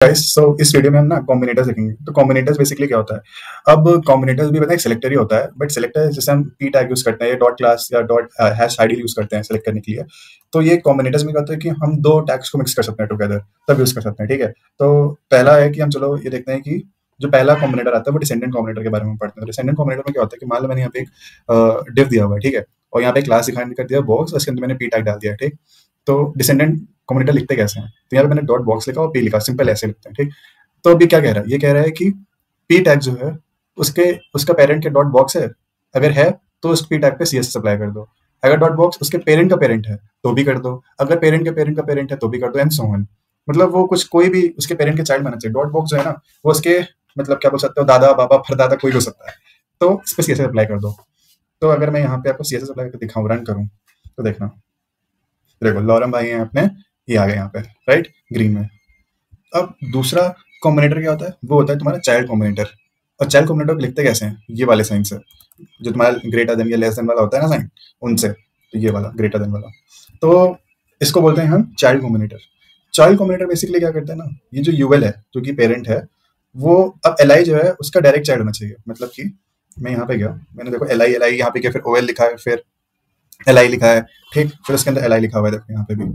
Guys, सो इस video में हम ना कॉम्बिनेटर्स देखेंगे। तो कॉम्बिनेटर्स बेसिकली क्या होता है। अब कॉम्बिनेटर्स भी पता है सिलेक्टर ही होता है, बट सिलेक्टर जैसे हम पी टैग यूज करते हैं, डॉट क्लास या डॉट हैश आईडी यूज करते हैं सेलेक्ट करने के लिए। तो ये कॉम्बिनेटर्स में क्या होता है कि हम दो टैग्स को मिक्स कर सकते हैं टुगेदर, तब यूज कर सकते हैं। ठीक है, तो पहला है कि हम चलो ये देखते हैं कि जो पहला कॉम्बिनेटर आता है वो डिसेंडेंट कॉम्बिनेटर के बारे में पढ़ते हैं। तो डिसेंडेंट कॉम्बिनेटर में क्या होता है कि मान लो मैंने यहाँ पे एक डिव दिया हुआ है, ठीक है, और यहाँ पे क्लास डिफाइन कर दिया बॉक्स, उसके अंदर मैंने पी टैग डाल दिया है। ठीक, तो डिसेंडेंट कॉम्बिनेटर लिखते कैसे हैं, तो यहाँ पे मैंने डॉट बॉक्स लिखा और पी लिखा, सिंपल ऐसे लिखते हैं। ठीक, तो अभी क्या कह रहा है, ये कह रहा है कि पी टैग जो है उसके उसका पेरेंट के डॉट बॉक्स है, अगर है तो उस पी टैग पे सीएसएस अप्लाई कर दो। अगर डॉट बॉक्स उसके पेरेंट का पेरेंट है तो भी कर दो, अगर पेरेंट के पेरेंट का पेरेंट है तो भी कर दो, एंड सो ऑन। मतलब वो कुछ कोई भी उसके पेरेंट के चाइल्ड माना चाहिए। डॉट बॉक्स जो है ना वो उसके मतलब क्या बोल सकते हो, दादा बाबा परदादा कोई हो सकता है, तो इस पे सीएसएस अप्लाई कर दो। तो अगर मैं यहाँ पे आपको सीएसएस अप्लाई करके दिखाऊं, रन करूँ, तो देखना, देखो लॉरम भाई हैं अपने, ये आ गए यहाँ पे राइट ग्रीन में। अब दूसरा कॉम्बिनेटर क्या होता है, वो होता है तुम्हारा चाइल्ड कॉम्बिनेटर। और चाइल्ड कॉम्बिनेटर को लिखते कैसे हैं, ये वाले साइन से, जो तुम्हारा ग्रेटर देन या लेस देन वाला होता है ना साइन, उनसे। तो ये वाला ग्रेटर देन वाला, तो इसको बोलते हैं हम child combinator. Child combinator basically क्या करता है ना, ये जो यूएल है जो कि पेरेंट है, वो अब एल आई जो है उसका डायरेक्ट चाइल्ड होना चाहिए। मतलब कि मैं यहाँ पे गया, मैंने देखो एल आई यहाँ पे किया, फिर ओएल लिखा है, फिर एल आई लिखा है, ठीक, फिर उसके अंदर एल आई लिखा हुआ है, देखो यहाँ पे भी।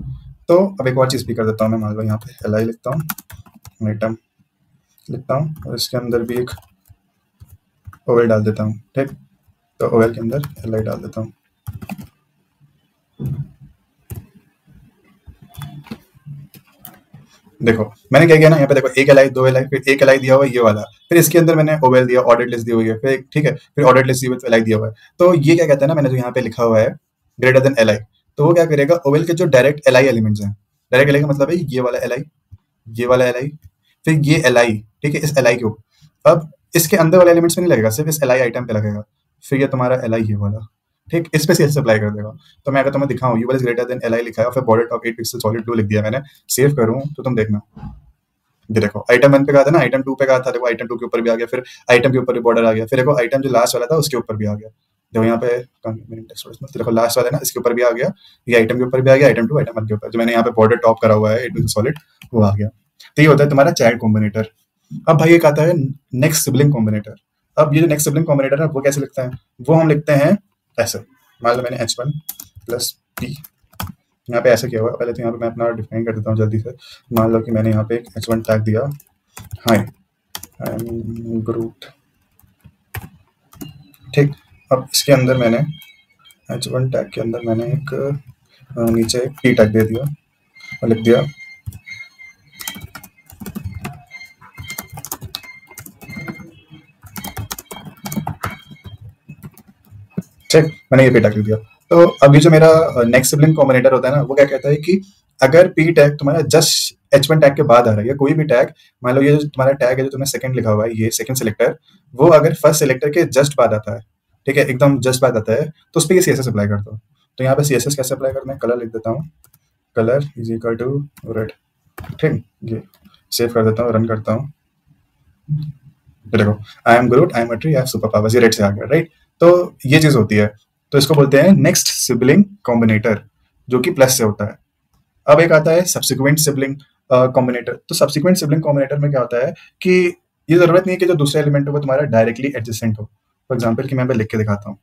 तो अब एक और चीज भी कर देता हूँ मैं, मान लो यहाँ पे एल आई लिखता हूँ, आइटम लिखता हूँ, और इसके अंदर भी एक ओवेल डाल देता हूँ। ठीक, तो ओवेल के अंदर एल आई डाल देता हूँ। देखो मैंने क्या किया ना, यहाँ पे देखो एक एल आई, दो एल आई, फिर एक एल आई दिया हुआ है ये वाला, फिर इसके अंदर मैंने ओवेल दिया, ऑर्डर लिस्ट दी हुई है, फिर ठीक है, फिर ऑर्डर लिस्ट दी हुई, एल आई दिया हुआ है। तो ये क्या कहता है ना, मैंने जो यहाँ पे लिखा हुआ है ग्रेटर देन एल आई, तो वो क्या करेगा, ओवेल के जो डायरेक्ट एल आई एलिमेंट्स हैं, डायरेक्ट एल आई का मतलब है ये वाला एल आई, ये वाला एल आई, फिर ये एल आई, ठीक है, इस एल आई को अब इसके अंदर वाले एलिमेंट्स में नहीं लगेगा, सिर्फ इस एल आई आइटम पे लगेगा। फिर ये तुम्हारा एल आई ये वाला, ठीक, इस पे सीएसएस अप्लाई कर देगा। तो मैं अगर तुम्हें दिखाऊं, you is greater than L I लिखा है, फिर border top 8 pixel solid blue लिख दिया मैंने, सेव करूं तो तुम देखना, ये देखो आइटम 1 पे कहा था ना, आइटम 2 पे कहा था, देखो आइटम 2 के ऊपर भी आ गया, फिर आइटम के ऊपर भी बॉर्डर आ गया, फिर देखो आइटम जो लास्ट वाला था उसके ऊपर भी आ गया। देखो यहाँ पे देखो लास्ट वाला है ना, इसके ऊपर भी आ गया, ये आइटम के ऊपर भी आ गया, आइटम 2 आइटम 1 के ऊपर जो मैंने यहाँ पे बॉर्डर टॉप करा हुआ है 8 पिक्सल सॉलिड, वो आ गया। तो ये होता है तुम्हारा चाइल्ड कॉम्बिनेटर। अब भाई एक आता है नेक्स्ट सिबलिंग कॉम्बिनेटर। अब ये जो नेक्स्ट सिबलिंग कॉम्बिनेटर है वो कैसे लिखते हैं, वो हम लिखते हैं ऐसे। मान लो मैंने h1 प्लस p यहाँ पे ऐसे किया हुआ है। पहले तो यहाँ पे मैं अपना डिफाइन कर देता हूँ जल्दी से। मान लो कि मैंने यहाँ पे एक h1 टैग दिया, हाय आई एम ग्रूट, ठीक। अब इसके अंदर मैंने h1 टैग के अंदर मैंने एक नीचे एक p टैग दे दिया और लिख दिया ठीक, मैंने ये p टैग लिख दिया। तो अभी जो मेरा नेक्स्ट सिबलिंग कॉम्बिनेटर होता है ना, वो क्या कहता है कि अगर p टैग तुम्हारा जस्ट h1 टैग के बाद आ रहा है, या कोई भी टैग, मान लो ये जो तुम्हारा टैग है जो तुम्हें सेकंड लिखा हुआ है, ये सेकंड सिलेक्टर, वो अगर फर्स्ट सिलेक्टर के जस्ट बाद आता है, ठीक है, एकदम जस्ट बाद आता है, तो उस पर ये सीएसएस अप्लाई कर दो। तो यहाँ पे सीएसएस कैसे अप्लाई करना है, कलर लिख देता हूँ, colour is equal to red, ठीक, ये सेव कर देता हूँ, रन करता हूँ, देखो I am grout, I am a tree, I have super powers, ये रेड से आ गया, राइट। तो ये चीज होती है, तो इसको बोलते हैं नेक्स्ट सिबलिंग कॉम्बिनेटर, जो कि प्लस से होता है। अब एक आता है सब्सिक्वेंट सिबलिंग कॉम्बिनेटर। तो सब्सिक्वेंट सिबलिंग कॉम्बिनेटर में क्या होता है कि ये जरूरत नहीं है कि जो दूसरा एलिमेंट हो वो तुम्हारा डायरेक्टली एडजेसेंट हो। फॉर एग्जांपल कि मैं लिख के दिखाता हूँ,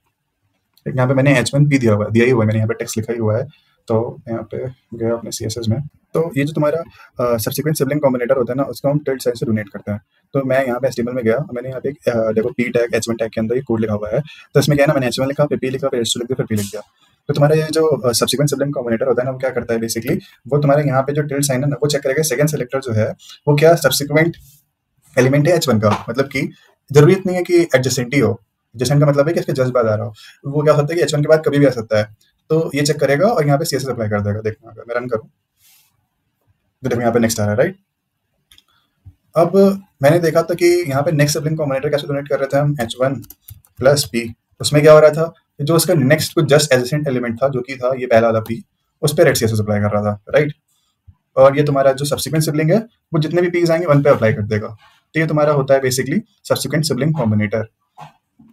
यहाँ पे मैंने h1p दिया हुआ है, दिया ही हुआ है, मैंने यहाँ पे टेक्स्ट लिखा ही हुआ है। तो यहाँ पे गया अपने सीएसएस में, तो ये जो तुम्हारा सब्सिक्वेंट सिबलिंग कॉम्बिनेटर होता है ना, उसको हम टिल्ड साइन से डोनेट करते हैं। तो मैं यहाँ पे एचटीएमएल में गया, मैंने यहाँ पे देखो p टैग h1 टैग के अंदर ये कोड लिखा हुआ है, तो इसमें क्या है ना, मैंने h1 लिखा, फिर p लिखा, फिर h2 लिख दिया, फिर p लिख दिया। तो तुम्हारा ये जो सब्सिक्वेंट सिबलिंग कॉम्बिनेटर होता है ना, वो क्या करता है बेसिकली, वो तुम्हारे यहाँ पे जो टिल्ड साइन है ना, वो चेक करेगा सेकंड सिलेक्टर जो है वो क्या सब्सिक्वेंट एलिमेंट है h1 का, मतलब कि जरूरत नहीं है कि एडजेसेंट ही हो। एडजेसेंट का मतलब है कि इसके जस्ट बाद आ रहा हो, वो क्या होता है कि h1 के बाद कभी भी आ सकता है। तो ये चेक करेगा और यहाँ पे सीएसएस अप्लाई कर देगा। देखना अगर मैं रन करूँ तो देखो यहाँ पे नेक्स्ट आ रहा है, राइट। अब मैंने देखा था कि यहाँ पे नेक्स्ट सिबलिंग कॉम्बिनेटर कैसे डोनेट कर रहे थे हम, h1 प्लस p, उसमें क्या हो रहा था, जो उसका नेक्स्ट कुछ जस्ट एडजेसेंट एलिमेंट था जो कि था ये पहला वाला p, उस पर रेड सीएसएस अप्लाई कर रहा था, राइट। और ये तुम्हारा जो सब्सिक्वेंट सिबलिंग है वो जितने भी पीस आएंगे वन पे अप्लाई कर देगा। तो ये तुम्हारा होता है बेसिकली सब्सिक्वेंट सिबलिंग कॉम्बिनेटर।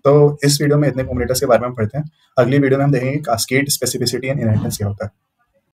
तो इस वीडियो में इतने कॉम्बिनेटर्स के बारे में हम पढ़ते हैं। अगली वीडियो में हम देखेंगे कास्केड, स्पेसिफिसिटी एंड इनहेरिटेंस क्या होता है।